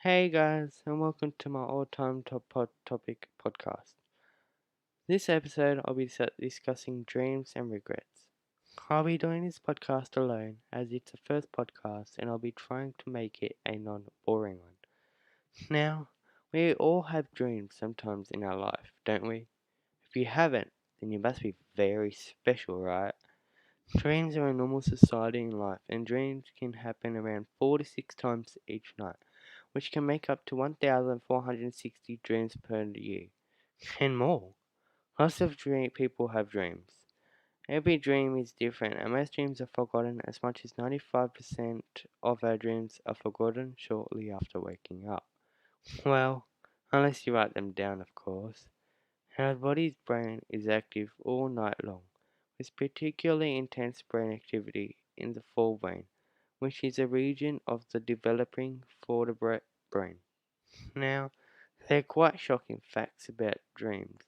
Hey guys, and welcome to my all-time topic podcast. This episode, I'll be discussing dreams and regrets. I'll be doing this podcast alone, as it's the first podcast, and I'll be trying to make it a non-boring one. Now, we all have dreams sometimes in our life, don't we? If you haven't, then you must be very special, right? Dreams are a normal society in life, and dreams can happen around 4 to 6 times each night, which can make up to 1,460 dreams per year, and more. Lots of people have dreams. Every dream is different, and most dreams are forgotten. As much as 95% of our dreams are forgotten shortly after waking up. Well, unless you write them down, of course. Our body's brain is active all night long, with particularly intense brain activity in the forebrain, which is a region of the developing for the brain. Now, they're quite shocking facts about dreams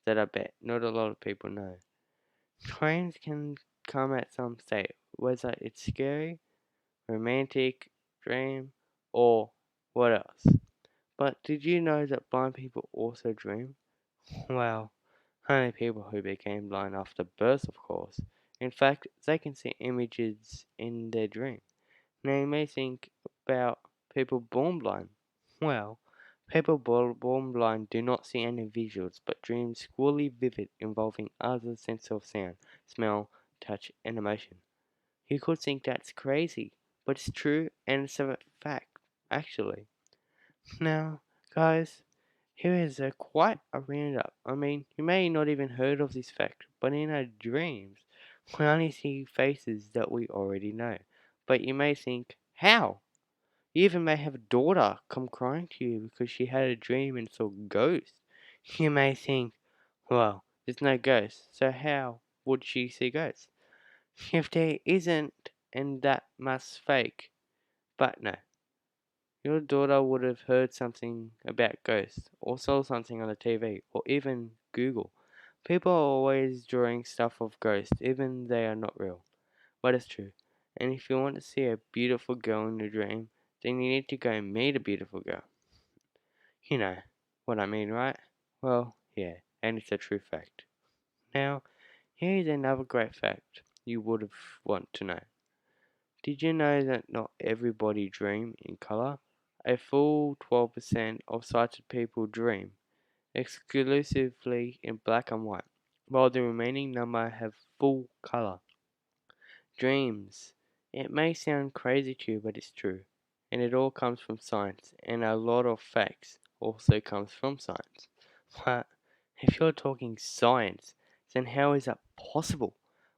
that I bet not a lot of people know. Dreams can come at some state, whether it's scary, romantic, dream, or what else. But did you know that blind people also dream? Well, only people who became blind after birth, of course. In fact, they can see images in their dream. Now you may think about people born blind. Well, people born blind do not see any visuals, but dreams fully vivid involving other senses of sound, smell, touch, and emotion. You could think that's crazy, but it's true and it's a fact, actually. Now, guys, here is a quite a roundup. I mean, you may not even heard of this fact, but in our dreams, we only see faces that we already know. But you may think, how? You even may have a daughter come crying to you because she had a dream and saw ghosts. You may think, well, there's no ghosts, so how would she see ghosts? If there isn't, and that must fake. But no, your daughter would have heard something about ghosts, or saw something on the TV, or even Google. People are always drawing stuff of ghosts, even they are not real. But it's true. And if you want to see a beautiful girl in your dream, then you need to go meet a beautiful girl. You know what I mean, right? Well, yeah, and it's a true fact. Now, here is another great fact you would have want to know. Did you know that not everybody dream in color? A full 12% of sighted people dream exclusively in black and white, while the remaining number have full color. Dreams. It may sound crazy to you, but it's true. And it all comes from science, and a lot of facts also comes from science. But if you're talking science, then how is that possible?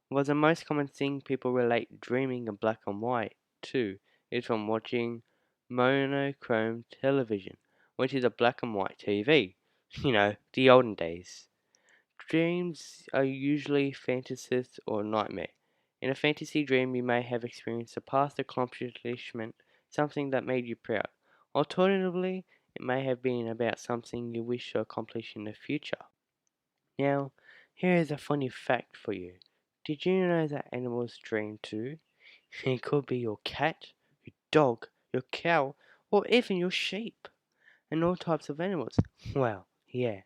Well, the most common thing people relate dreaming in black and white to is from watching monochrome television, which is a black and white TV. You know, the olden days. Dreams are usually fantasies or nightmare. In a fantasy dream, you may have experienced a past accomplishment, something that made you proud. Alternatively, it may have been about something you wish to accomplish in the future. Now, here is a funny fact for you. Did you know that animals dream too? It could be your cat, your dog, your cow, or even your sheep, and all types of animals. Well, yeah.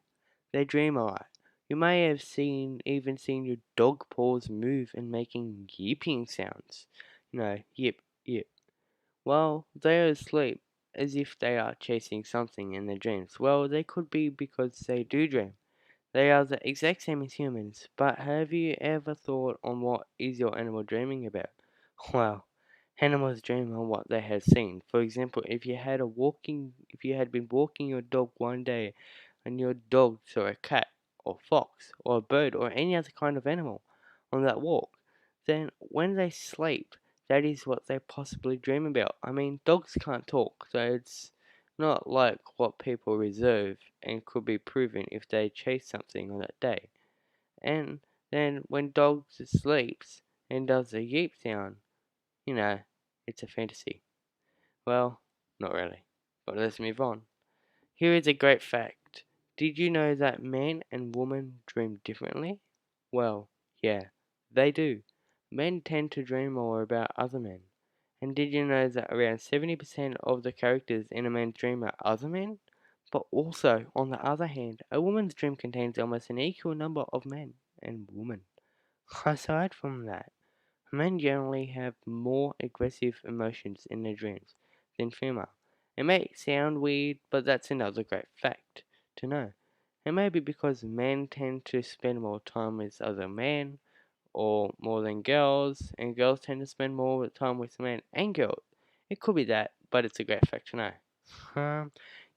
They dream alright. You may have even seen your dog paws move and making yipping sounds. Yip, yip. Well, they are asleep, as if they are chasing something in their dreams. Well, they could be because they do dream. They are the exact same as humans, but have you ever thought on what is your animal dreaming about? Well, animals dream on what they have seen. For example, if you had been walking your dog one day and your dog saw a cat or fox or a bird or any other kind of animal on that walk, then when they sleep, that is what they possibly dream about. I mean, dogs can't talk, so it's not like what people reserve and could be proven if they chase something on that day. And then when dogs sleeps and does a yeep sound, you know, it's a fantasy. Well, not really. But let's move on. Here is a great fact. Did you know that men and women dream differently? Well, yeah, they do. Men tend to dream more about other men, And did you know that around 70% of the characters in a man's dream are other men? But also, on the other hand, a woman's dream contains almost an equal number of men and women. Aside from that, men generally have more aggressive emotions in their dreams than female. It may sound weird, but that's another great fact to know. It may be because men tend to spend more time with other men, or more than girls, and girls tend to spend more time with men and girls. It could be that, but it's a great fact to know. Um,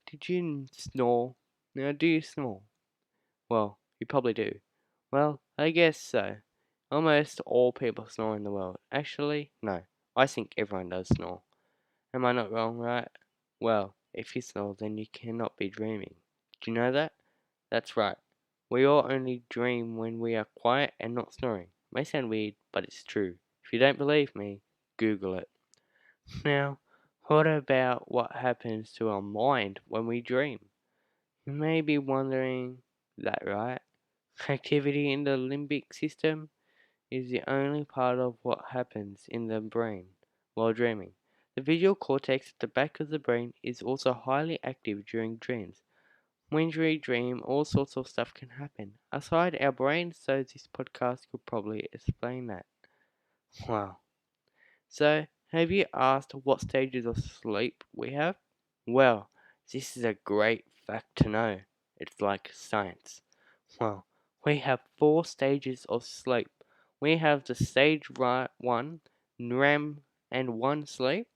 did you snore? Now, do you snore? Well, you probably do. Well, I guess so. Almost all people snore in the world. Actually, no. I think everyone does snore. Am I not wrong, right? Well, if you snore, then you cannot be dreaming. Do you know that? That's right. We all only dream when we are quiet and not snoring. May sound weird, but it's true. If you don't believe me, Google it. Now, what about what happens to our mind when we dream? You may be wondering that, right? Activity in the limbic system is the only part of what happens in the brain while dreaming. The visual cortex at the back of the brain is also highly active during dreams. When we dream, all sorts of stuff can happen outside our brain, so this podcast could probably explain that. Wow. So, have you asked what stages of sleep we have? Well, this is a great fact to know. It's like science. Well, we have four stages of sleep. We have the stage 1, REM and 1 sleep,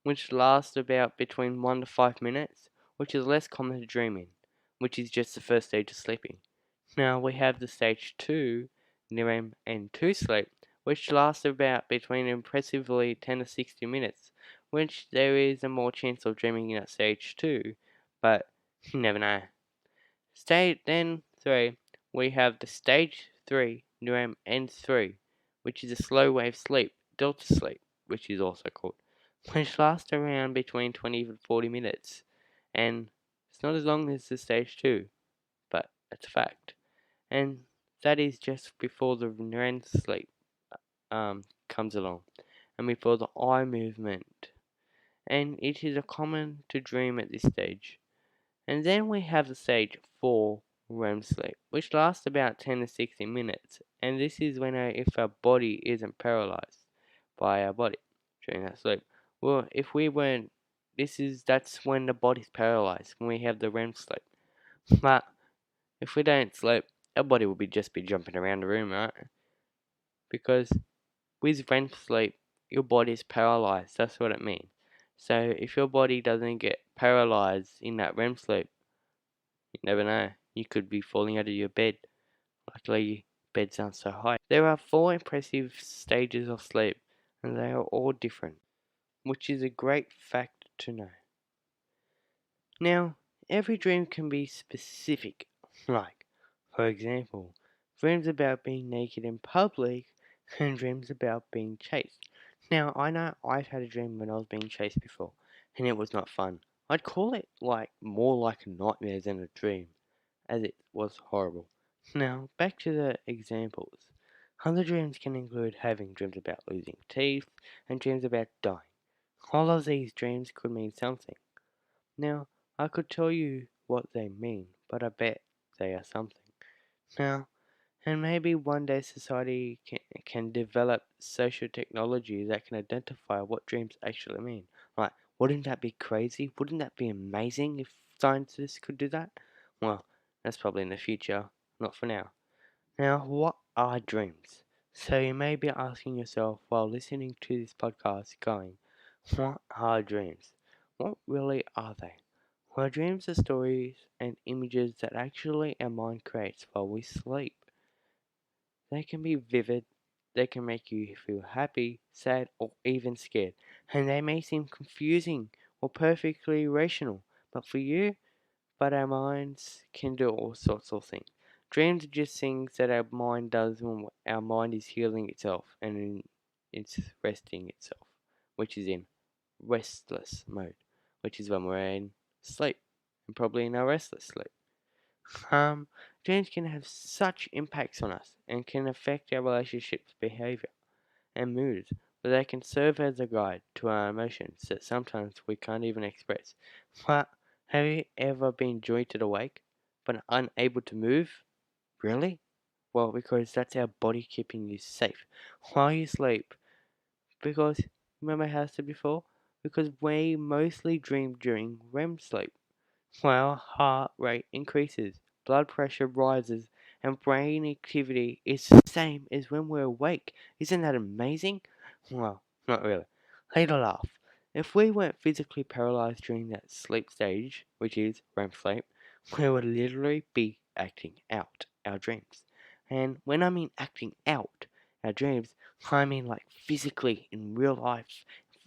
which lasts about between 1 to 5 minutes, which is less common to dreaming, which is just the first stage of sleeping. Now we have the stage 2, REM and 2 sleep, which lasts about between impressively 10 to 60 minutes, which there is a more chance of dreaming in at stage 2, but you never know. Then 3, we have the stage 3, REM and 3, which is a slow wave sleep, delta sleep, which is also called, which lasts around between 20 to 40 minutes, and it's not as long as the stage 2, but it's a fact. And that is just before the REM sleep comes along, and before the eye movement, and it is a common to dream at this stage. And then we have the stage 4, REM sleep, which lasts about 10 to 60 minutes, and this is when if our body isn't paralyzed by our body during that sleep. Well, if we weren't, that's when the body's paralyzed, when we have the REM sleep. But if we don't sleep, our body will just be jumping around the room, right? Because with REM sleep, your body is paralyzed. That's what it means. So if your body doesn't get paralyzed in that REM sleep, you never know. You could be falling out of your bed. Luckily, beds aren't so high. There are four impressive stages of sleep, and they are all different, which is a great fact to know. Now, every dream can be specific, like, for example, dreams about being naked in public and dreams about being chased. Now, I know I've had a dream when I was being chased before, and it was not fun. I'd call it more like a nightmare than a dream, as it was horrible. Now, back to the examples. Other dreams can include having dreams about losing teeth and dreams about dying. All of these dreams could mean something. Now, I could tell you what they mean, but I bet they are something. Now, and maybe one day society can develop social technology that can identify what dreams actually mean. Like, wouldn't that be crazy? Wouldn't that be amazing if scientists could do that? Well, that's probably in the future, not for now. Now, what are dreams? So you may be asking yourself while listening to this podcast, going, what are dreams? What really are they? Well, dreams are stories and images that actually our mind creates while we sleep. They can be vivid, they can make you feel happy, sad, or even scared, and they may seem confusing or perfectly rational, but our minds can do all sorts of things. Dreams are just things that our mind does when our mind is healing itself and it's resting itself, which is in restless mode, which is when we're in sleep and probably in our restless sleep. Um, Dreams can have such impacts on us and can affect our relationships, behavior, and moods. but they can serve as a guide to our emotions that sometimes we can't even express. But have you ever been jointed awake, but unable to move? Really? Well, because that's our body keeping you safe while you sleep. Because, remember how I said before? Because we mostly dream during REM sleep. While heart rate increases, blood pressure rises, and brain activity is the same as when we're awake. Isn't that amazing? Well, not really. Later laugh. If we weren't physically paralyzed during that sleep stage, which is REM sleep, we would literally be acting out our dreams. And when I mean acting out our dreams, I mean like physically in real life.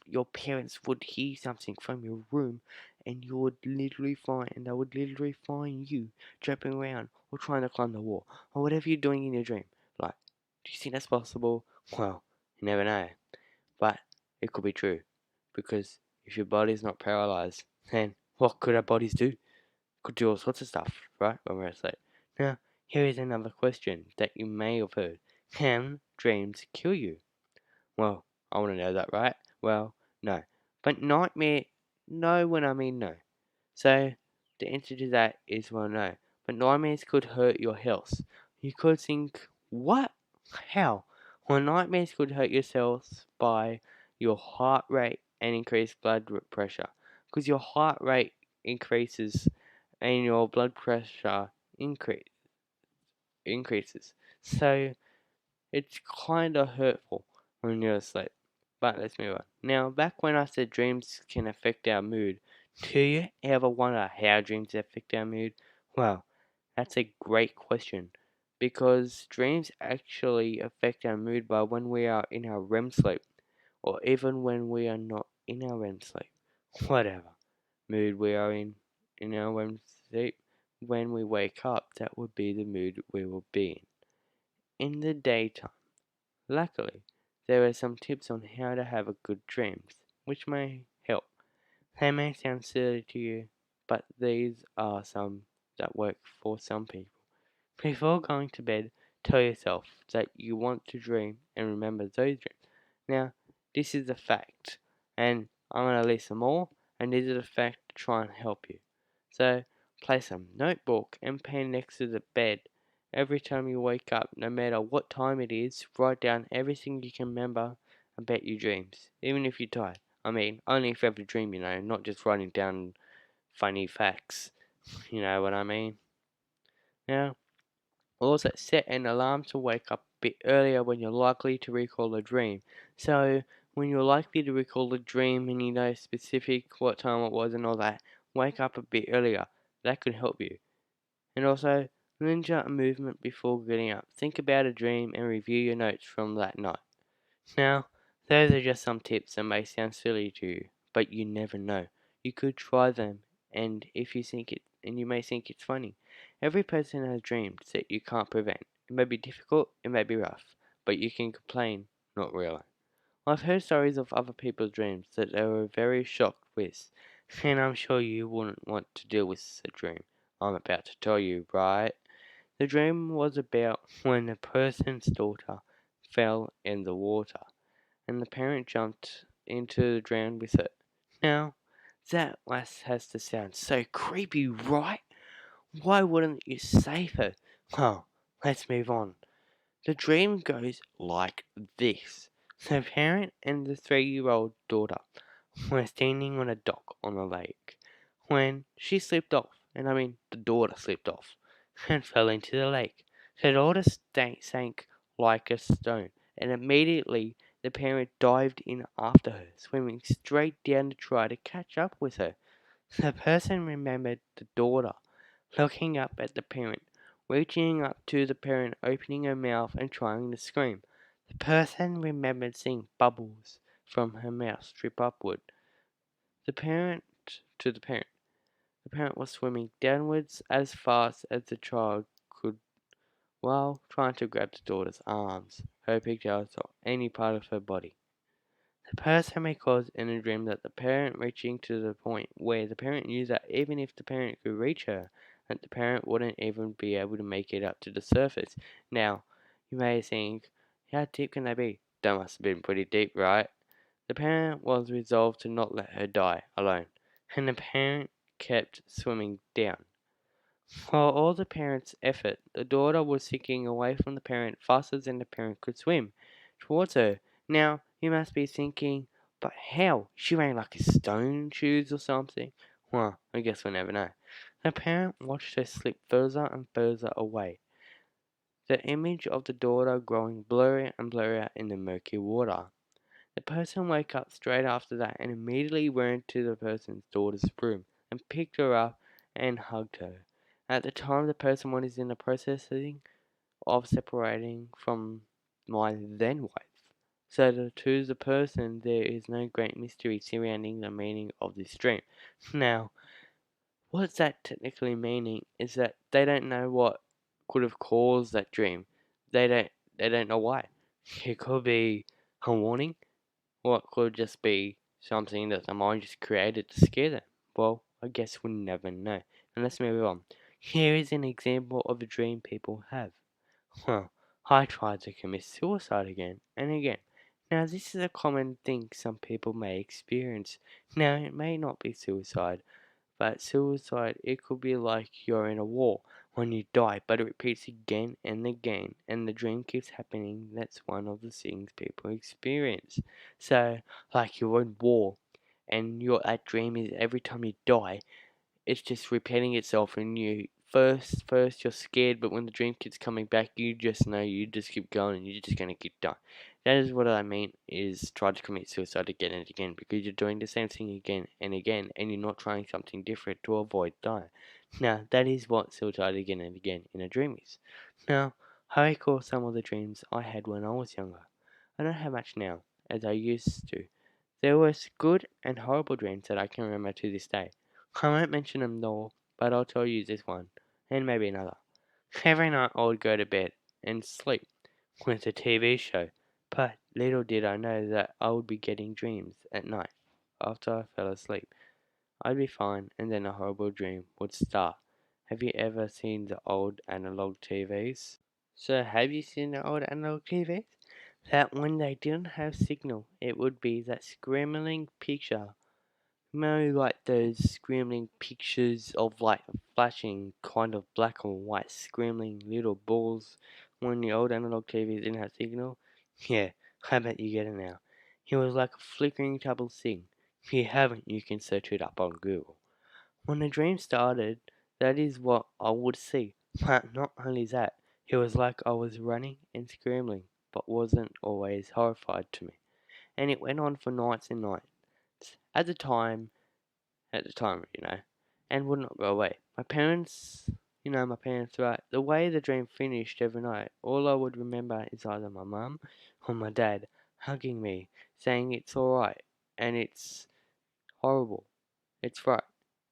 Your parents would hear something from your room and they would literally find you jumping around or trying to climb the wall or whatever you're doing in your dream. Like, do you think that's possible? Well, you never know, but it could be true because if your body's not paralyzed, then what could our bodies do? Could do all sorts of stuff, right? When we're asleep. Now, here is another question that you may have heard: can dreams kill you? Well, I want to know that, right? Well, no, but nightmare. No, when I mean no. So the answer to that is well no. But nightmares could hurt your health. You could think, what? How? Well, nightmares could hurt yourself by your heart rate and increase pressure. Because your heart rate increases and your blood pressure increase, increases. So it's kind of hurtful when you're asleep. But let's move on. Now, back when I said dreams can affect our mood, do you ever wonder how dreams affect our mood? Well, that's a great question because dreams actually affect our mood by when we are in our REM sleep or even when we are not in our REM sleep. Whatever mood we are in our REM sleep, when we wake up, that would be the mood we will be in the daytime. Luckily, there are some tips on how to have a good dreams, which may help. They may sound silly to you, but these are some that work for some people. Before going to bed, tell yourself that you want to dream and remember those dreams. Now, this is a fact, and I'm going to list them all, and this is a fact to try and help you. So, place a notebook and pen next to the bed. Every time you wake up, no matter what time it is, write down everything you can remember about your dreams, even if you're tired. I mean, only if you have a dream, not just writing down funny facts. You know what I mean? Now, also, set an alarm to wake up a bit earlier when you're likely to recall a dream. So, when you're likely to recall a dream and you know specific what time it was and all that, wake up a bit earlier. That could help you. And also, ninja movement before getting up. Think about a dream and review your notes from that night. Now, those are just some tips that may sound silly to you, but you never know. You could try them, and you may think it's funny. Every person has dreams that you can't prevent. It may be difficult, it may be rough, but you can complain, not really. I've heard stories of other people's dreams that they were very shocked with, and I'm sure you wouldn't want to deal with the dream I'm about to tell you, right? The dream was about when a person's daughter fell in the water and the parent jumped into the drown with it. Now, that last has to sound so creepy, right? Why wouldn't you save her? Well, let's move on. The dream goes like this. The parent and the 3-year-old daughter were standing on a dock on the lake when she slipped off, and I mean the daughter slipped off, and fell into the lake. The daughter sank like a stone, and immediately the parent dived in after her, swimming straight down to try to catch up with her. The person remembered the daughter looking up at the parent, reaching up to the parent, opening her mouth and trying to scream. The person remembered seeing bubbles from her mouth drip upward. The parent to the parent. The parent was swimming downwards as fast as the child could while trying to grab the daughter's arms, hoping to outside any part of her body. The person may cause in a dream that the parent reaching to the point where the parent knew that even if the parent could reach her, that the parent wouldn't even be able to make it up to the surface. Now, you may think, how deep can they be? That must have been pretty deep, right? The parent was resolved to not let her die alone, and the parent kept swimming down. For all the parent's effort, the daughter was sinking away from the parent faster than the parent could swim towards her. Now, you must be thinking, but how? She ran like a stone shoes or something? Well, I guess we'll never know. The parent watched her slip further and further away, the image of the daughter growing blurrier and blurrier in the murky water. The person woke up straight after that and immediately went to the person's daughter's room and picked her up and hugged her. At the time, the person was in the processing of separating from my then wife. So to the person, there is no great mystery surrounding the meaning of this dream. Now, what's that technically meaning is that they don't know what could have caused that dream. They don't they don't know why. It could be a warning, or it could just be something that the mind just created to scare them. Well, I guess we'll never know. And let's move on. Here is an example of a dream people have. Well, I tried to commit suicide again and again. Now, this is a common thing some people may experience. Now, it may not be suicide, but suicide, it could be like you're in a war when you die, but it repeats again and again, and the dream keeps happening. That's one of the things people experience. So, like you're in war, and your that dream is every time you die, it's just repeating itself, and you first you're scared, but when the dream keeps coming back, you just know you just keep going, and you're just gonna keep dying. That is what I mean is try to commit suicide again and again, because you're doing the same thing again and again, and you're not trying something different to avoid dying. Now that is what suicide again and again in a dream is. Now I recall some of the dreams I had when I was younger. I don't have much now, as I used to. There was good and horrible dreams that I can remember to this day. I won't mention them all, but I'll tell you this one, and maybe another. Every night I would go to bed and sleep with a TV show, but little did I know that I would be getting dreams at night. After I fell asleep, I'd be fine, and then a horrible dream would start. Have you ever seen the old analog TVs? So, have you seen the old analog TVs? That when they didn't have signal, it would be that screaming picture. Maybe like those screaming pictures of like flashing kind of black and white screaming little balls when the old analog TVs didn't have signal? Yeah, I bet you get it now. It was like a flickering double thing. If you haven't, you can search it up on Google. When the dream started, that is what I would see. But not only that, it was like I was running and scrambling, but wasn't always horrified to me. And it went on for nights and nights. At the time, and would not go away. My parents, right? The way the dream finished every night, all I would remember is either my mum or my dad hugging me, saying it's alright, and it's horrible. It's right.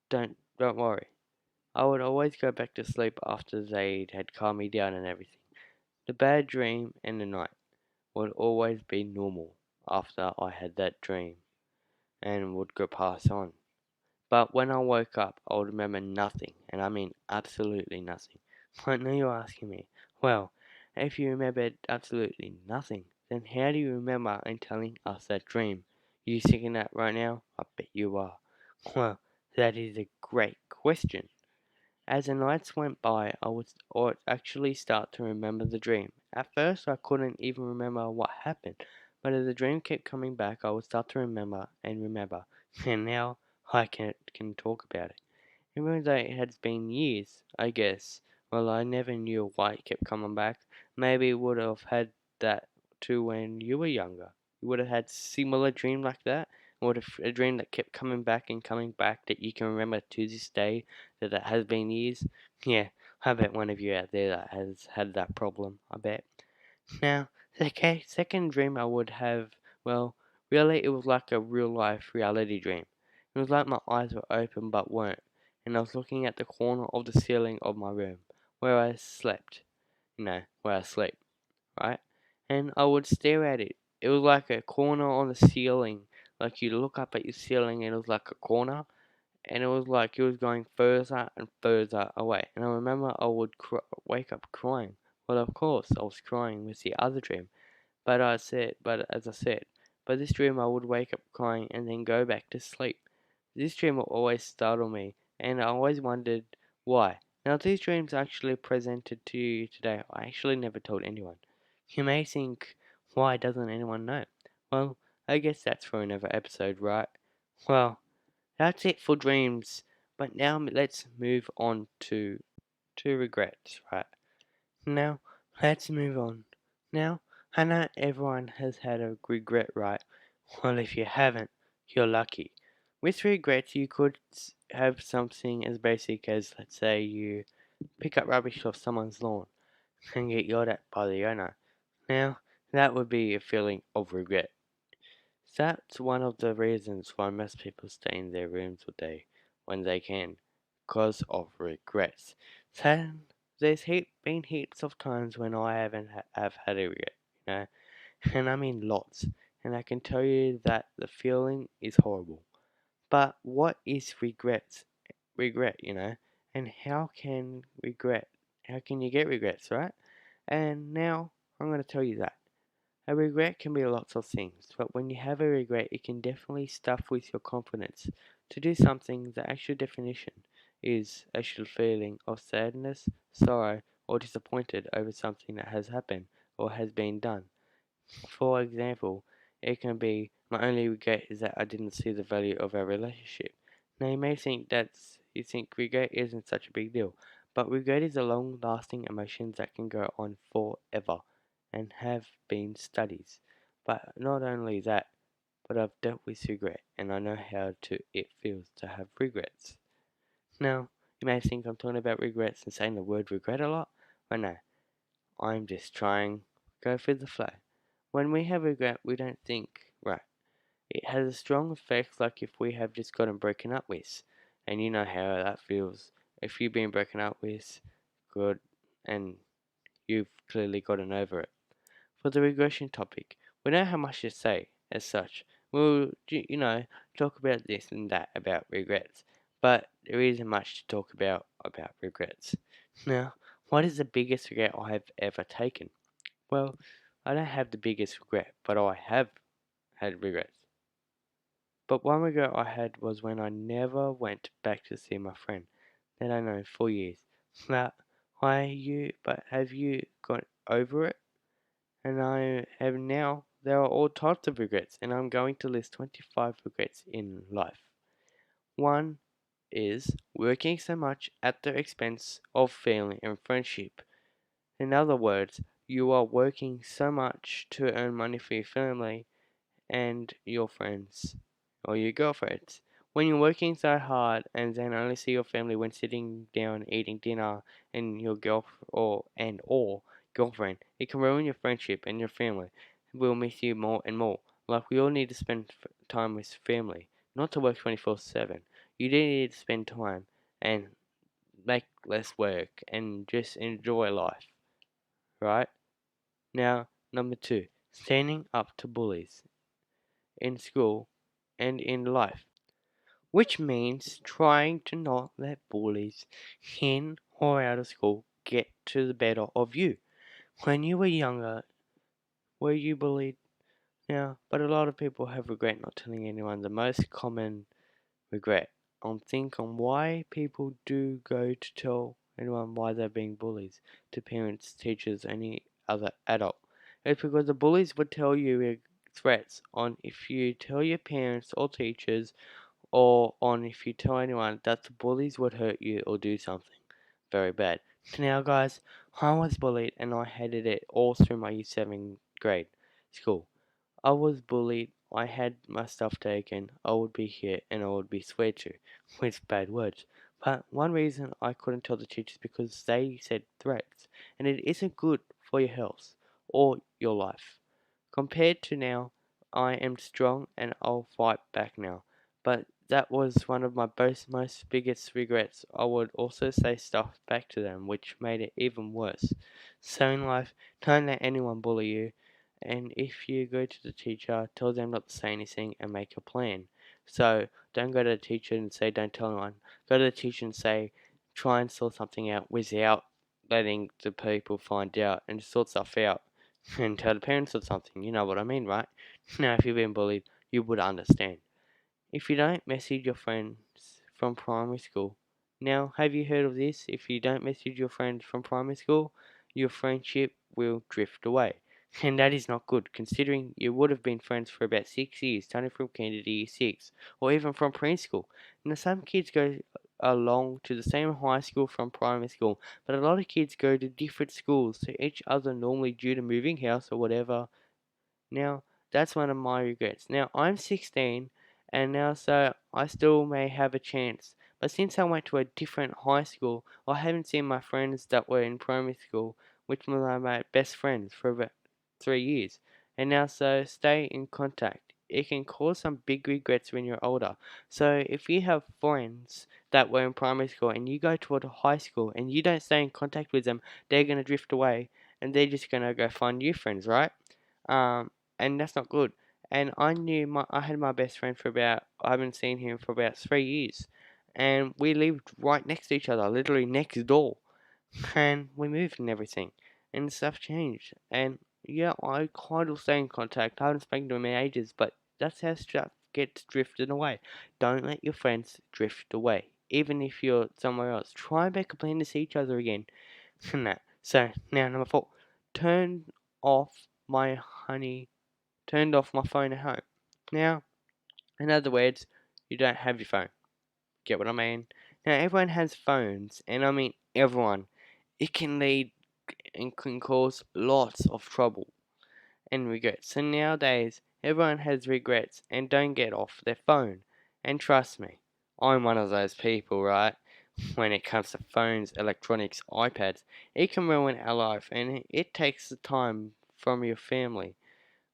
Don't worry. I would always go back to sleep after they had calmed me down and everything. The bad dream and the night would always be normal after I had that dream and would go pass on. But when I woke up, I would remember nothing, and I mean absolutely nothing. I know you're asking me, well, if you remembered absolutely nothing, then how do you remember and telling us that dream? You thinking that right now? I bet you are. Well, that is a great question. As the nights went by, I would actually start to remember the dream. At first, I couldn't even remember what happened, but as the dream kept coming back, I would start to remember and remember, and now I can talk about it. Even though it has been years, I guess. Well, I never knew why it kept coming back. Maybe you would have had that too when you were younger. You would have had similar dream like that. Would have a dream that kept coming back and coming back that you can remember to this day that it has been years. Yeah, I bet one of you out there that has had that problem. I bet. Now, the second dream I would have, well, really it was like a real life reality dream. It was like my eyes were open but weren't, and I was looking at the corner of the ceiling of my room, where I slept, where I sleep, right? And I would stare at it. It was like a corner on the ceiling, like you look up at your ceiling and it was like a corner, and it was like it was going further and further away. And I remember I would wake up crying. Well, of course, I was crying with the other dream, But as I said, by this dream I would wake up crying and then go back to sleep. This dream will always startle me, and I always wondered why. Now, if these dreams actually presented to you today, I actually never told anyone. You may think, why doesn't anyone know? Well, I guess that's for another episode, right? Well, that's it for dreams. But now let's move on to regrets, right? Now, let's move on. Now, I know everyone has had a regret, right? Well, if you haven't, you're lucky. With regrets, you could have something as basic as, let's say, you pick up rubbish off someone's lawn and get yelled at by the owner. Now, that would be a feeling of regret. That's one of the reasons why most people stay in their rooms all day when they can, because of regrets. So there's been heaps of times when I haven't have had a regret, you know, and I mean lots. And I can tell you that the feeling is horrible. But what is regret, and how can you get regrets, right? And now I'm going to tell you that. A regret can be lots of things, but when you have a regret, it can definitely stuff with your confidence to do something. The actual definition is actual feeling of sadness, sorrow, or disappointed over something that has happened or has been done. For example, it can be, my only regret is that I didn't see the value of our relationship. Now you may think you think regret isn't such a big deal, but regret is a long lasting emotion that can go on forever and have been studies. But not only that, but I've dealt with regret and I know how it feels to have regrets. Now, you may think I'm talking about regrets and saying the word regret a lot, but no, I'm just trying go with the flow. When we have regret, we don't think, right. It has a strong effect, like if we have just gotten broken up with. And you know how that feels. If you've been broken up with, good, and you've clearly gotten over it. For the regression topic, we don't have much to say as such. We'll, talk about this and that about regrets. But there isn't much to talk about regrets. Now, what is the biggest regret I have ever taken? Well, I don't have the biggest regret, but I have had regrets. But one regret I had was when I never went back to see my friend that I know for years. Now, but have you got over it? And I have now. There are all types of regrets, and I'm going to list 25 regrets in life. One is working so much at the expense of family and friendship. In other words, you are working so much to earn money for your family and your friends or your girlfriends. When you're working so hard and then only see your family when sitting down eating dinner and your or girlfriend, it can ruin your friendship and your family will miss you more and more. Like we all need to spend time with family, not to work 24/7. You do need to spend time and make less work and just enjoy life, right? Now, number two, standing up to bullies in school and in life, which means trying to not let bullies in or out of school get to the better of you. When you were younger, were you bullied? Yeah, but a lot of people have regret not telling anyone. The most common regret on why people do go to tell anyone why they're being bullies to parents, teachers, any other adult. It's because the bullies would tell you threats on if you tell your parents or teachers or on if you tell anyone that the bullies would hurt you or do something very bad. Now, guys, I was bullied and I hated it all through my year 7 grade school. I was bullied. I had my stuff taken. I would be hit and I would be sweared to with bad words. But one reason I couldn't tell the teachers because they said threats, and it isn't good for your health or your life. Compared to now, I am strong and I'll fight back now. But that was one of my most biggest regrets. I would also say stuff back to them, which made it even worse. So in life, don't let anyone bully you. And if you go to the teacher, tell them not to say anything and make a plan. So don't go to the teacher and say don't tell anyone. Go to the teacher and say try and sort something out without letting the people find out and sort stuff out. and tell the parents or something. You know what I mean, right? Now, if you've been bullied, you would understand. If you don't message your friends from primary school. Now, have you heard of this? If you don't message your friends from primary school, your friendship will drift away. And that is not good, considering you would have been friends for about 6 years, starting from Canada year 6, or even from preschool. Now, some kids go along to the same high school from primary school, but a lot of kids go to different schools to each other normally due to moving house or whatever. Now, that's one of my regrets. Now, I'm 16, and now so I still may have a chance. But since I went to a different high school, I haven't seen my friends that were in primary school, which were my best friends for about 3 years. And now so stay in contact. It can cause some big regrets when you're older. So if you have friends that were in primary school and you go toward a high school and you don't stay in contact with them, they're gonna drift away and they're just gonna go find new friends, right? Um, and that's not good. And I had my best friend for about I haven't seen him for about 3 years, and we lived right next to each other, literally next door, and we moved and everything, and stuff changed. And yeah, I kind of stay in contact. I haven't spoken to him in ages, but that's how stuff gets drifted away. Don't let your friends drift away. Even if you're somewhere else, try and make a plan to see each other again. No. So now number 4, turn off my honey turned off my phone at home. Now, in other words, you don't have your phone. Get what I mean? Now, everyone has phones, and I mean everyone. It can lead and can cause lots of trouble and regrets. So nowadays, everyone has regrets and don't get off their phone. And trust me, I'm one of those people, right? When it comes to phones, electronics, iPads, it can ruin our life and it takes the time from your family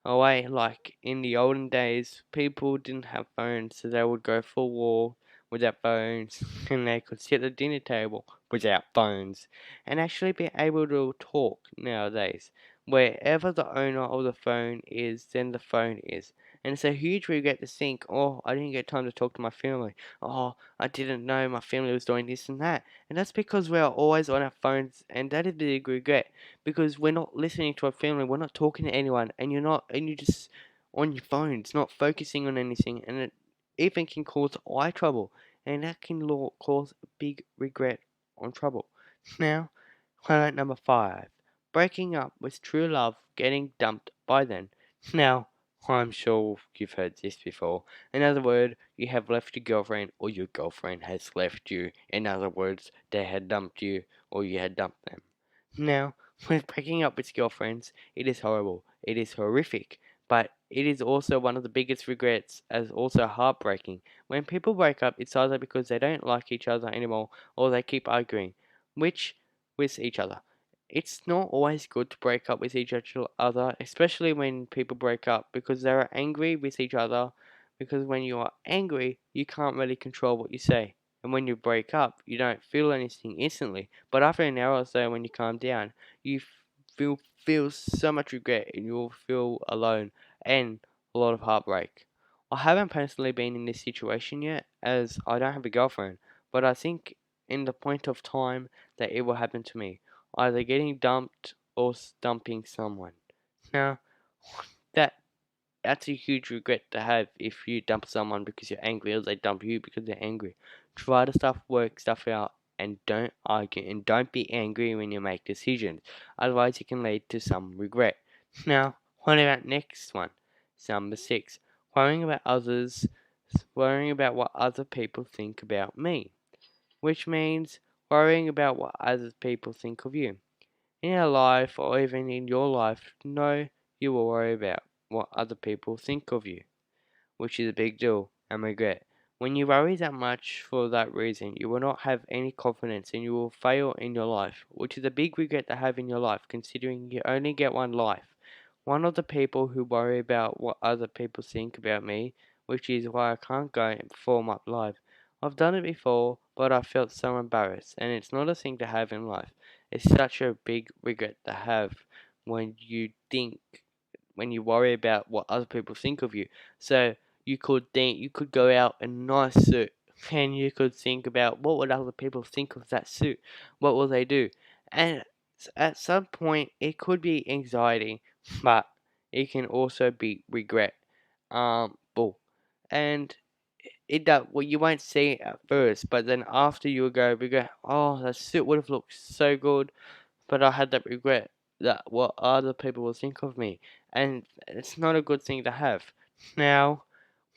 away. Like in the olden days, people didn't have phones, so they would go for war without phones, and they could sit at the dinner table without phones, and actually be able to talk nowadays. Wherever the owner of the phone is, then the phone is. And it's a huge regret to think, oh, I didn't get time to talk to my family. Oh, I didn't know my family was doing this and that. And that's because we are always on our phones, and that is a big regret because we're not listening to our family, we're not talking to anyone, and you're just on your phone, it's not focusing on anything, and it even can cause eye trouble, and that can cause a big regret on trouble. Now, highlight number 5, breaking up with true love, getting dumped by them. Now, I'm sure you've heard this before. In other words, you have left your girlfriend, or your girlfriend has left you. In other words, they had dumped you, or you had dumped them. Now, when breaking up with girlfriends, it is horrible. It is horrific. But it is also one of the biggest regrets, as also heartbreaking. When people break up, it's either because they don't like each other anymore, or they keep arguing, which with each other. It's not always good to break up with each other, especially when people break up because they are angry with each other. Because when you are angry, you can't really control what you say. And when you break up, you don't feel anything instantly. But after an hour or so, when you calm down, you feel so much regret and you'll feel alone and a lot of heartbreak. I haven't personally been in this situation yet, as I don't have a girlfriend, but I think in the point of time that it will happen to me, either getting dumped or dumping someone. Now, that that's a huge regret to have if you dump someone because you're angry or they dump you because they're angry. Try to work stuff out and don't argue and don't be angry when you make decisions. Otherwise it can lead to some regret. Now, what about next one? Number 6. Worrying about others worrying about what other people think about me. Which means worrying about what other people think of you. In our life or even in your life, no, you will worry about what other people think of you, which is a big deal and regret. When you worry that much for that reason, you will not have any confidence and you will fail in your life, which is a big regret to have in your life considering you only get one life. One of the people who worry about what other people think about me, which is why I can't go and perform up live. I've done it before, but I felt so embarrassed, and it's not a thing to have in life. It's such a big regret to have when you think when you worry about what other people think of you. So you could go out in a nice suit and you could think about what would other people think of that suit? What will they do? And at some point it could be anxiety but it can also be regret. Bull. And it that well you won't see it at first, but then after you go regret, oh that suit would have looked so good, but I had that regret that what other people will think of me, and it's not a good thing to have. Now,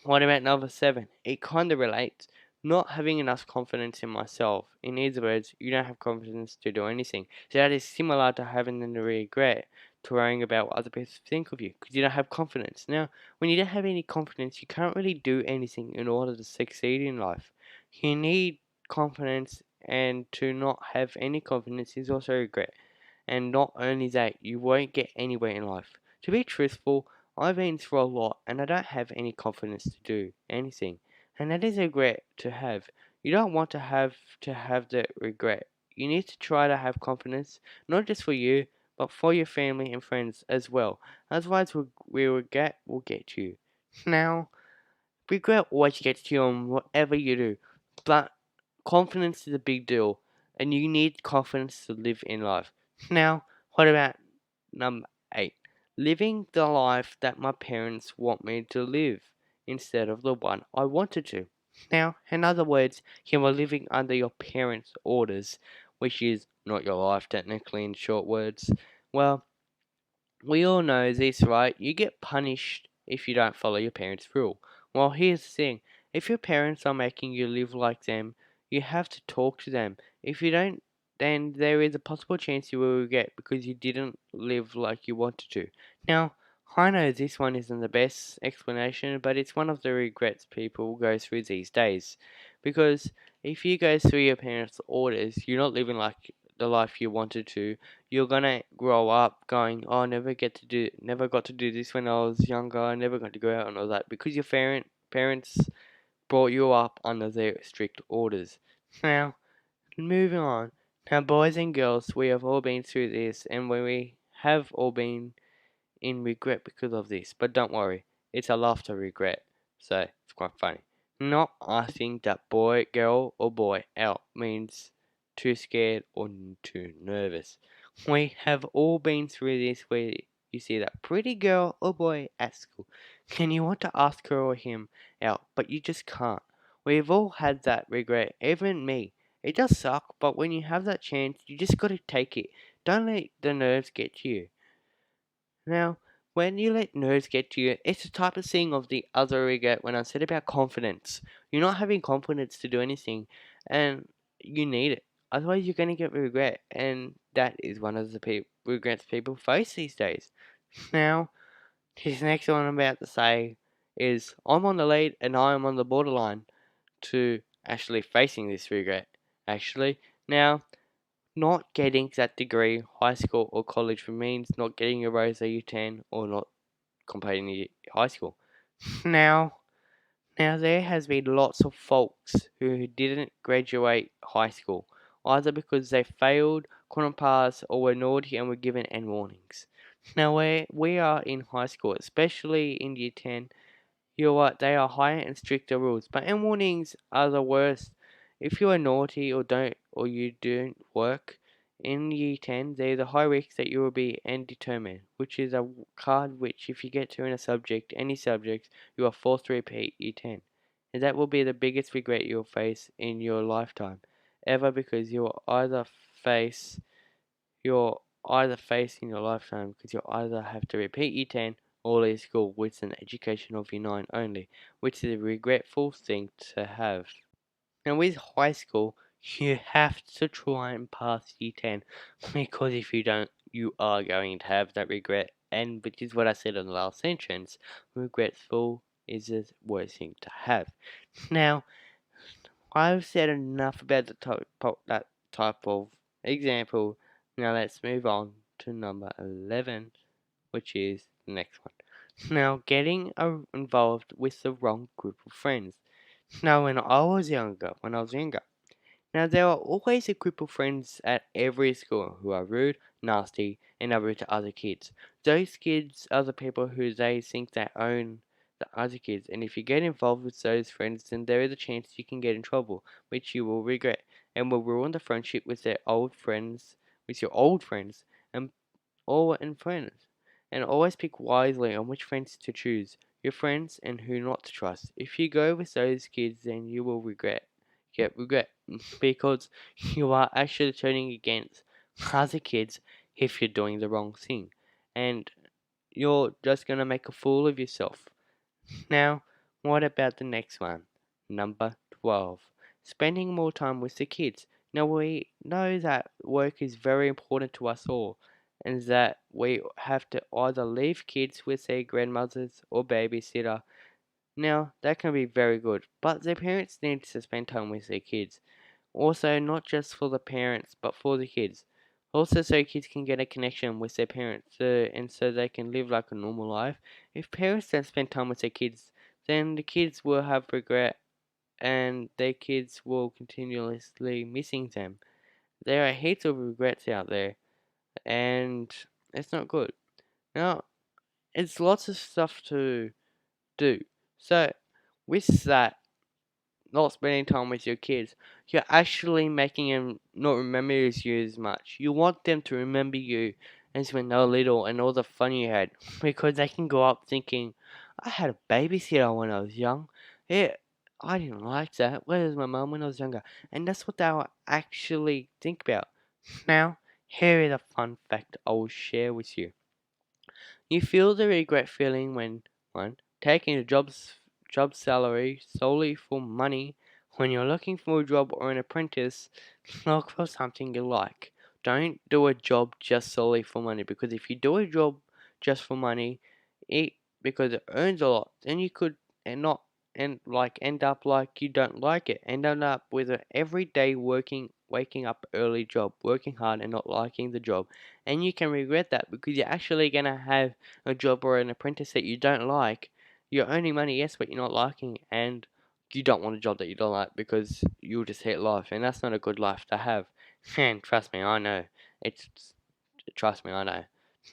what about number seven? It kind of relates. Not having enough confidence in myself. In other words, you don't have confidence to do anything. So that is similar to having the regret, to worrying about what other people think of you, because you don't have confidence. Now, when you don't have any confidence, you can't really do anything in order to succeed in life. You need confidence, and to not have any confidence is also regret. And not only that, you won't get anywhere in life. To be truthful, I've been through a lot and I don't have any confidence to do anything. And that is a regret to have. You don't want to have the regret. You need to try to have confidence, not just for you, but for your family and friends as well. Otherwise, we regret will get you. Now, regret always gets you on whatever you do, but confidence is a big deal, and you need confidence to live in life. Now, what about number 8? Living the life that my parents want me to live instead of the one I wanted to. Now, in other words, you are living under your parents' orders, which is not your life technically in short words. Well, we all know this, right? You get punished if you don't follow your parents' rule. Well, here's the thing. If your parents are making you live like them, you have to talk to them. If you don't, then there is a possible chance you will regret because you didn't live like you wanted to. Now, I know this one isn't the best explanation, but it's one of the regrets people go through these days. Because if you go through your parents' orders, you're not living like the life you wanted to. You're gonna grow up going, oh, never got to do this when I was younger. I never got to go out and all that because your parents brought you up under their strict orders. Now, moving on. Now, boys and girls, we have all been through this, and we have all been in regret because of this. But don't worry, it's a laughter regret, so it's quite funny. Not asking that boy, girl, or boy out means too scared or too nervous. We have all been through this where you see that pretty girl or boy at school, and you want to ask her or him out, but you just can't. We've all had that regret, even me. It does suck, but when you have that chance, you just gotta take it. Don't let the nerves get to you. Now, when you let nerves get to you, it's the type of thing of the other regret when I said about confidence. You're not having confidence to do anything, and you need it. Otherwise, you're going to get regret, and that is one of the regrets people face these days. Now, this next one I'm about to say is I'm on the lead and I am on the borderline to actually facing this regret. Actually, now not getting that degree, high school or college, means not getting your Rose U10 or not completing the high school. Now, now there has been lots of folks who didn't graduate high school, either because they failed, couldn't pass, or were naughty and were given end warnings. Now, where we are in high school, especially in year 10, you're right, they are higher and stricter rules, but end warnings are the worst. If you are naughty or you don't work in year 10, there is a high risk that you will be end determined, which is a card which if you get to in a subject, any subject, you are forced to repeat year 10. And that will be the biggest regret you'll face in your lifetime ever, because face you'll either face in your lifetime because you'll either have to repeat year 10 or leave school with an education of year 9 only, which is a regretful thing to have. And with high school, you have to try and pass year 10 because if you don't, you are going to have that regret. And which is what I said in the last sentence, regretful is the worst thing to have. Now, I've said enough about that type of example. Now let's move on to number 11, which is the next one. Now, getting involved with the wrong group of friends. Now, when I was younger, now, there are always a group of friends at every school who are rude, nasty, and are rude to other kids. Those kids are the people who they think they own the other kids, and if you get involved with those friends, then there is a chance you can get in trouble, which you will regret, and will ruin the friendship with your old friends, and all and friends. And always pick wisely on which friends to choose, your friends and who not to trust. If you go with those kids, then you will get regret, because you are actually turning against other kids if you're doing the wrong thing. And you're just gonna make a fool of yourself. Now, what about the next one? Number 12. Spending more time with the kids. Now, we know that work is very important to us all, and that we have to either leave kids with their grandmothers or babysitter. Now, that can be very good, but the parents need to spend time with their kids. Also, not just for the parents, but for the kids. Also, so kids can get a connection with their parents, and so they can live like a normal life. If parents don't spend time with their kids, then the kids will have regret, and their kids will continuously missing them. There are heaps of regrets out there, and it's not good. Now, it's lots of stuff to do. So, with that, not spending time with your kids, you're actually making them not remember you as much. You want them to remember you as when they were little and all the fun you had, because they can grow up thinking, I had a babysitter when I was young. Yeah, I didn't like that. Where was my mum when I was younger? And that's what they will actually think about. Now, here is a fun fact I will share with you. You feel the regret feeling when 1. Taking a job salary solely for money. When you're looking for a job or an apprentice, look for something you like. Don't do a job just solely for money, because if you do a job just for money, it because it earns a lot, then you could and not and like end up like you don't like it. End up with an everyday waking up early job, working hard and not liking the job. And you can regret that, because you're actually gonna have a job or an apprentice that you don't like. You're earning money, yes, but you're not liking it, and you don't want a job that you don't like, because you'll just hate life, and that's not a good life to have. And trust me, I know. It's Trust me, I know.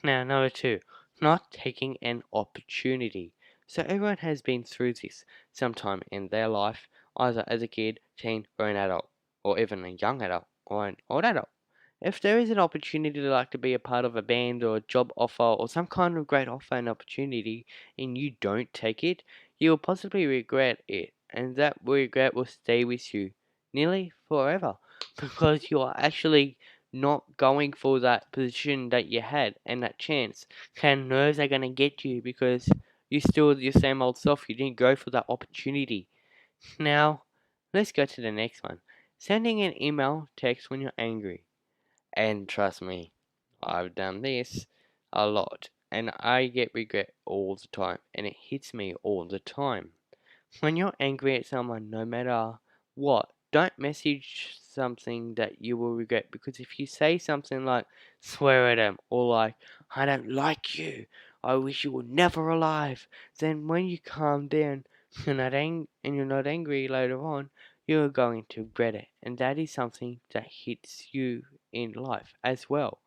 Now, number 2, not taking an opportunity. So everyone has been through this sometime in their life, either as a kid, teen, or an adult, or even a young adult, or an old adult. If there is an opportunity to like to be a part of a band or a job offer or some kind of great offer and opportunity, and you don't take it, you will possibly regret it, and that regret will stay with you nearly forever, because you are actually not going for that position that you had and that chance. And nerves are gonna get you, because you still your same old self. You didn't go for that opportunity. Now, let's go to the next one. Sending an email text when you're angry. And trust me, I've done this a lot, and I get regret all the time, and it hits me all the time. When you're angry at someone, no matter what, don't message something that you will regret, because if you say something like swear at them or like I don't like you, I wish you were never alive, then when you calm down, you're not angry later on, you're going to regret it, and that is something that hits you in life as well.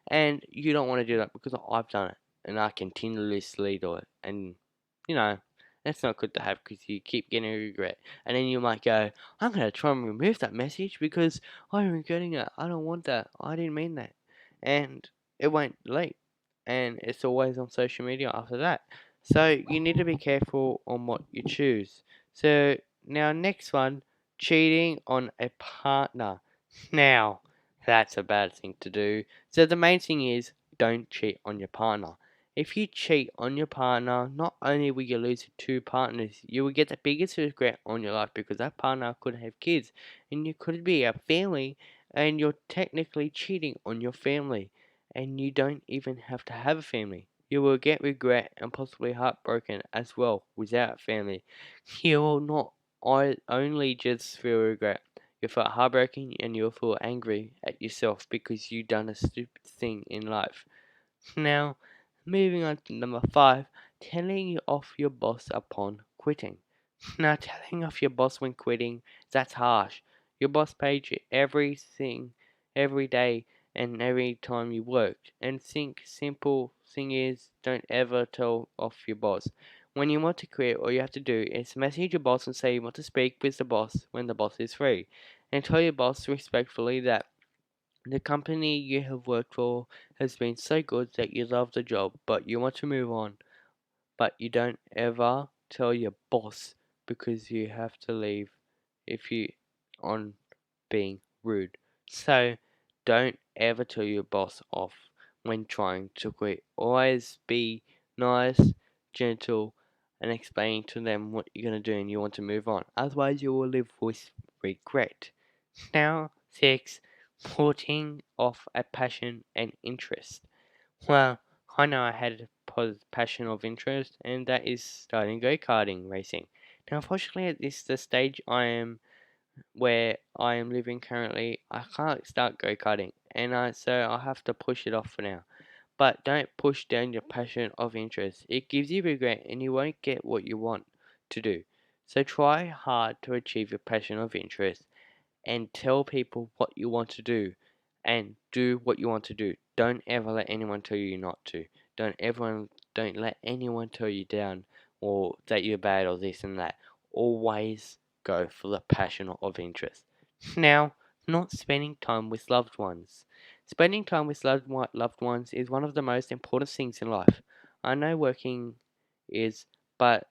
And you don't want to do that, because I've done it and I continuously do it. And, you know, that's not good to have, because you keep getting regret. And then you might go, I'm going to try and remove that message because I'm regretting it. I don't want that. I didn't mean that. And it won't delete. And it's always on social media after that. So you need to be careful on what you choose. So now, next one, cheating on a partner. Now, that's a bad thing to do. So the main thing is, don't cheat on your partner. If you cheat on your partner, not only will you lose two partners, you will get the biggest regret on your life, because that partner could have kids and you could be a family, and you're technically cheating on your family, and you don't even have to have a family. You will get regret and possibly heartbroken as well without a family. You will not only just feel regret, you feel heartbroken, and you'll feel angry at yourself because you done a stupid thing in life. Now, moving on to number 5, telling off your boss upon quitting. Now, telling off your boss when quitting, that's harsh. Your boss paid you everything, every day, and every time you worked. And think simple thing is, don't ever tell off your boss. When you want to quit, all you have to do is message your boss and say you want to speak with the boss when the boss is free. And tell your boss respectfully that The company you have worked for has been so good that you love the job, but you want to move on, but you don't ever tell your boss because you have to leave if you on being rude. So don't ever tell your boss off when trying to quit. Always be nice, gentle, and explain to them what you're going to do and you want to move on. Otherwise, you will live with regret. Now, 6. Putting off a passion and interest. Well, I know I had a passion of interest, and that is starting go-karting racing. Now, unfortunately, at this the stage I am where I am living currently, I can't start go-karting, and so I have to push it off for now. But don't push down your passion of interest. It gives you regret, and you won't get what you want to do. So try hard to achieve your passion of interest and tell people what you want to do and do what you want to do. Don't ever let anyone tell you not to. Don't let anyone tell you down or that you're bad or this and that. Always go for the passion of interest. Now, not spending time with loved ones. Spending time with loved ones is one of the most important things in life. I know is, but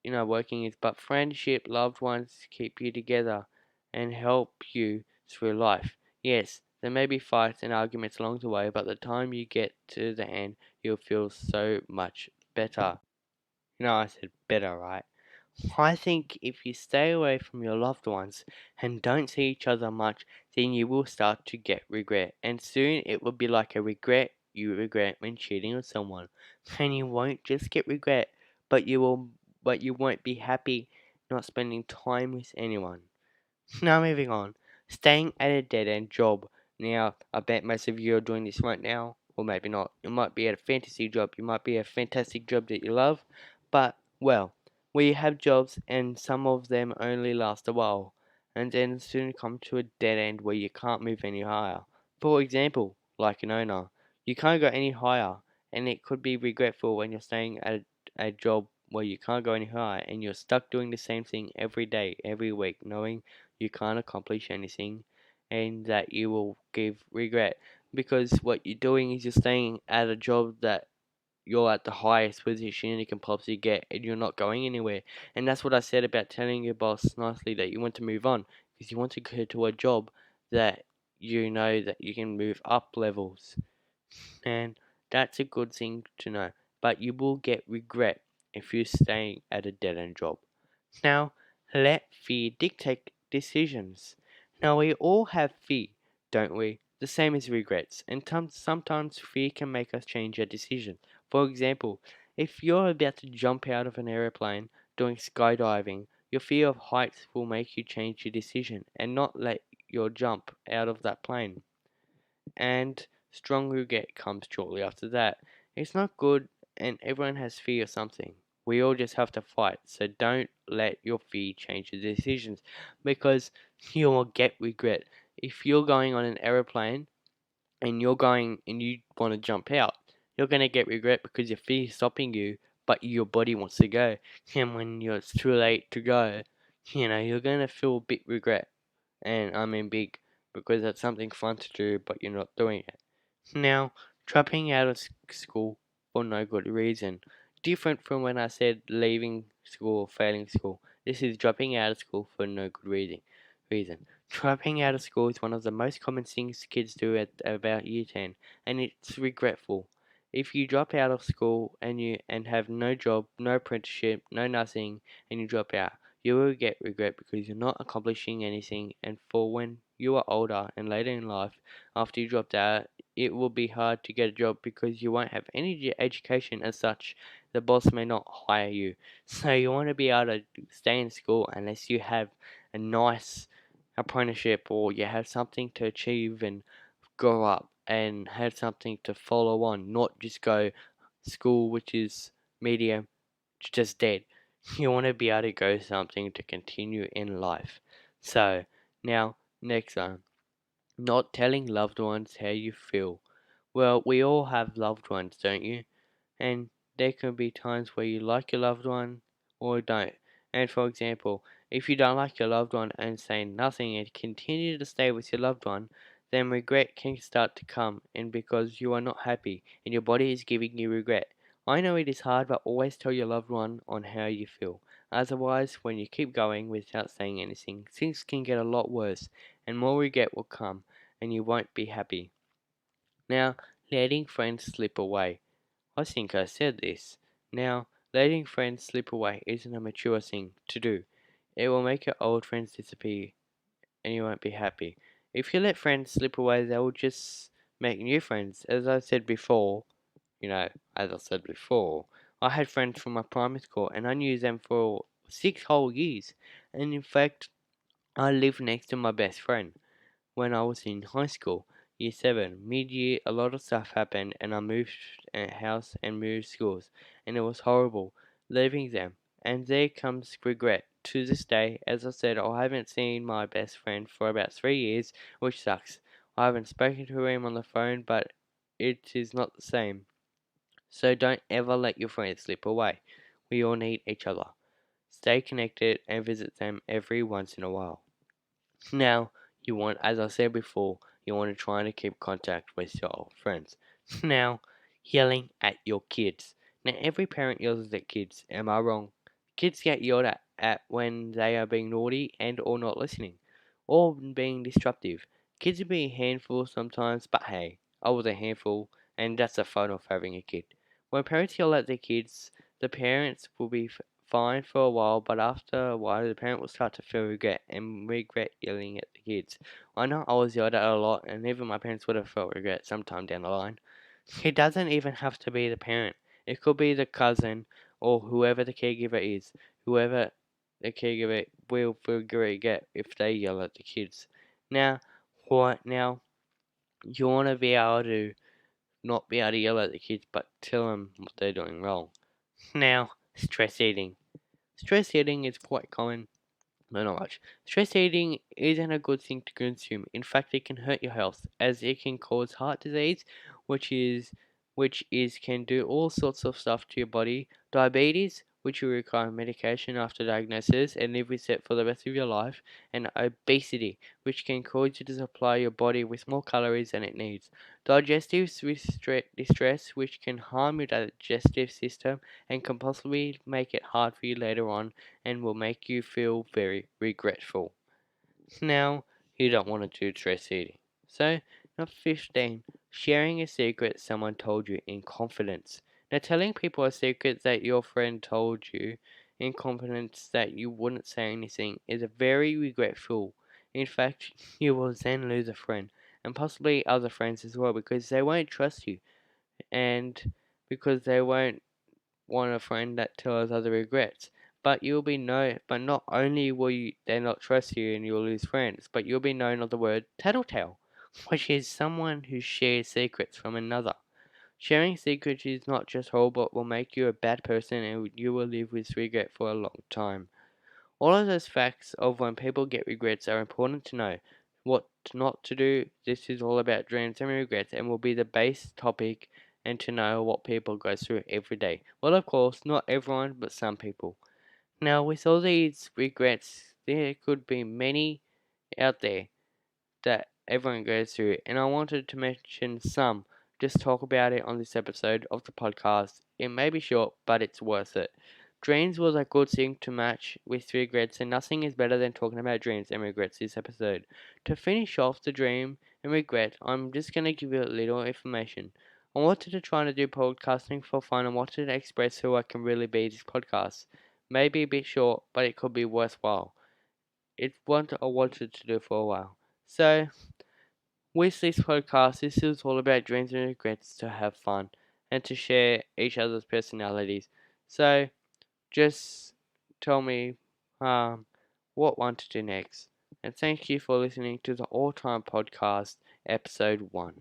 working is, but friendship, loved ones keep you together and help you through life. Yes, there may be fights and arguments along the way, but the time you get to the end, you'll feel so much better. I said better, right? I think if you stay away from your loved ones and don't see each other much, then you will start to get regret. And soon it will be like a regret you regret when cheating on someone. And you won't just get regret, but you won't be happy not spending time with anyone. Now moving on. Staying at a dead end job. Now, I bet most of you are doing this right now, or maybe not. You might be at a fantasy job, you might be a fantastic job that you love, but, well, we have jobs and some of them only last a while, and then soon come to a dead end where you can't move any higher. For example, like an owner, you can't go any higher, and it could be regretful when you're staying at a job where you can't go any higher and you're stuck doing the same thing every day, every week, knowing you can't accomplish anything and that you will give regret because what you're doing is you're staying at a job that you're at the highest position you can possibly get and you're not going anywhere. And that's what I said about telling your boss nicely that you want to move on because you want to go to a job that you know that you can move up levels, and that's a good thing to know, but you will get regret if you're staying at a dead end job. Now, let fear dictate decisions. Now, we all have fear, don't we? The same as regrets, and sometimes fear can make us change our decision. For example, if you're about to jump out of an aeroplane doing skydiving, your fear of heights will make you change your decision and not let your jump out of that plane, and strong regret comes shortly after that. It's not good, and everyone has fear of something. We all just have to fight, so don't let your fear change your decisions because you will get regret. If you're going on an aeroplane and you're going and you want to jump out, you're going to get regret because your fear is stopping you, but your body wants to go. And when it's too late to go, you're going to feel a bit regret. And I mean big, because that's something fun to do, but you're not doing it. Now, dropping out of school for no good reason. Different from when I said leaving school or failing school. This is dropping out of school for no good reason. Dropping out of school is one of the most common things kids do at about year 10, and it's regretful. If you drop out of school and have no job, no apprenticeship, no nothing, and you drop out, you will get regret because you're not accomplishing anything, and for when you are older and later in life, after you dropped out, it will be hard to get a job because you won't have any education as such. The boss may not hire you. So you want to be able to stay in school unless you have a nice apprenticeship or you have something to achieve and grow up and have something to follow on, not just go school which is medium, just dead. You want to be able to go something to continue in life. So now next one, not telling loved ones how you feel. Well, we all have loved ones, don't you? And there can be times where you like your loved one or don't. And for example, if you don't like your loved one and say nothing and continue to stay with your loved one, then regret can start to come, and because you are not happy and your body is giving you regret. I know it is hard, but always tell your loved one on how you feel. Otherwise, when you keep going without saying anything, things can get a lot worse, and more regret will come, and you won't be happy. Now, letting friends slip away. I think I said this. Now, letting friends slip away isn't a mature thing to do. It will make your old friends disappear, and you won't be happy. If you let friends slip away, they will just make new friends. As I said before, I had friends from my primary school, and I knew them for 6 whole years. And in fact, I lived next to my best friend when I was in high school, year 7. Mid-year, a lot of stuff happened, and I moved house and moved schools, and it was horrible leaving them. And there comes regret. To this day, as I said, I haven't seen my best friend for about 3 years, which sucks. I haven't spoken to him on the phone, but it is not the same. So don't ever let your friends slip away. We all need each other. Stay connected and visit them every once in a while. Now, as I said before, you want to try to keep contact with your old friends. Now, yelling at your kids. Now, every parent yells at their kids. Am I wrong? Kids get yelled at when they are being naughty and or not listening, or being disruptive. Kids are being handfuls sometimes, but hey, I was a handful, and that's the fun of having a kid. When parents yell at their kids, the parents will be fine for a while, but after a while, the parent will start to feel regret and regret yelling at the kids. I know I was yelled at a lot, and even my parents would have felt regret sometime down the line. It doesn't even have to be the parent. It could be the cousin or whoever the caregiver is. Whoever the caregiver will feel regret if they yell at the kids. Now, what now? You want to be able to not be able to yell at the kids, but tell them what they're doing wrong. Now, stress eating. Stress eating is quite common. No, not much. Stress eating isn't a good thing to consume. In fact, it can hurt your health, as it can cause heart disease, which is can do all sorts of stuff to your body. Diabetes, which will require medication after diagnosis and live with it for the rest of your life, and obesity, which can cause you to supply your body with more calories than it needs. Digestive distress, which can harm your digestive system and can possibly make it hard for you later on and will make you feel very regretful. Now, you don't want to do stress eating. So, number 15, sharing a secret someone told you in confidence. Now, telling people a secret that your friend told you in confidence that you wouldn't say anything is a very regretful. In fact, you will then lose a friend and possibly other friends as well because they won't trust you and because they won't want a friend that tells other regrets. But not only will they not trust you and you'll lose friends, but you'll be known as the word tattletale, which is someone who shares secrets from another. Sharing secrets is not just horrible, but will make you a bad person and you will live with regret for a long time. All of those facts of when people get regrets are important to know. What not to do, this is all about dreams and regrets and will be the base topic and to know what people go through every day. Well, of course, not everyone, but some people. Now, with all these regrets, there could be many out there that everyone goes through, and I wanted to mention some. Just talk about it on this episode of the podcast. It may be short, but it's worth it. Dreams was a good thing to match with regrets, and nothing is better than talking about dreams and regrets this episode. To finish off the dream and regret, I'm just going to give you a little information. I wanted to try to do podcasting for fun and wanted to express who I can really be this podcast. Maybe a bit short, but it could be worthwhile. It's what I wanted to do for a while. So, with this podcast, this is all about dreams and regrets to have fun and to share each other's personalities. So, just tell me what one to do next. And thank you for listening to the All Time Podcast, Episode 1.